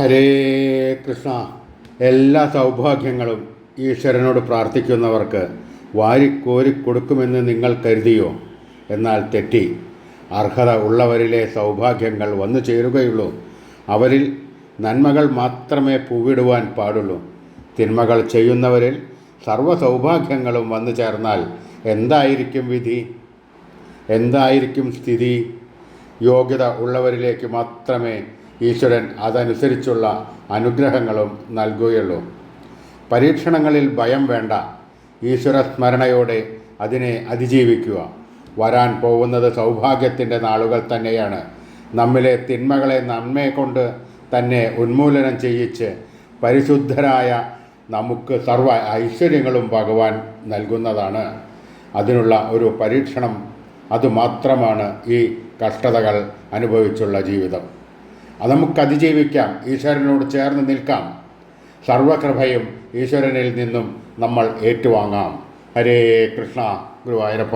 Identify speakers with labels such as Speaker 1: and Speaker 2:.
Speaker 1: ഹരേ കൃഷ്ണ. എല്ലാ സൗഭാഗ്യങ്ങളും ഈശ്വരനോട് പ്രാർത്ഥിക്കുന്നവർക്ക് വാരിക്കോരി കൊടുക്കുമെന്ന് നിങ്ങൾ കരുതിയോ? എന്നാൽ തെറ്റി. അർഹത ഉള്ളവരിലെ സൗഭാഗ്യങ്ങൾ വന്നു ചേരുകയുള്ളൂ. അവരിൽ നന്മകൾ മാത്രമേ പൂവിടുവാൻ പാടുള്ളൂ. തിന്മകൾ ചെയ്യുന്നവരിൽ സർവ്വ സൗഭാഗ്യങ്ങളും വന്നു ചേർന്നാൽ എന്തായിരിക്കും വിധി? എന്തായിരിക്കും സ്ഥിതി? യോഗ്യത ഉള്ളവരിലേക്ക് മാത്രമേ ഈശ്വരൻ അതനുസരിച്ചുള്ള അനുഗ്രഹങ്ങളും നൽകുകയുള്ളൂ. പരീക്ഷണങ്ങളിൽ ഭയം വേണ്ട. ഈശ്വര സ്മരണയോടെ അതിനെ അതിജീവിക്കുക. വരാൻ പോകുന്നത് സൗഭാഗ്യത്തിൻ്റെ നാളുകൾ തന്നെയാണ്. നമ്മിലെ തിന്മകളെ നന്മയെ കൊണ്ട് തന്നെ ഉന്മൂലനം ചെയ്യിച്ച് പരിശുദ്ധരായ നമുക്ക് സർവ്വ ഐശ്വര്യങ്ങളും ഭഗവാൻ നൽകുന്നതാണ്. അതിനുള്ള ഒരു പരീക്ഷണം അതുമാത്രമാണ് ഈ കഷ്ടതകൾ അനുഭവിച്ചുള്ള ജീവിതം. അത് നമുക്ക് അതിജീവിക്കാം. ഈശ്വരനോട് ചേർന്ന് നിൽക്കാം. സർവകൃപയും ഈശ്വരനിൽ നിന്നും നമ്മൾ ഏറ്റുവാങ്ങാം. ഹരേ കൃഷ്ണ. ഗുരുവായൂരപ്പ.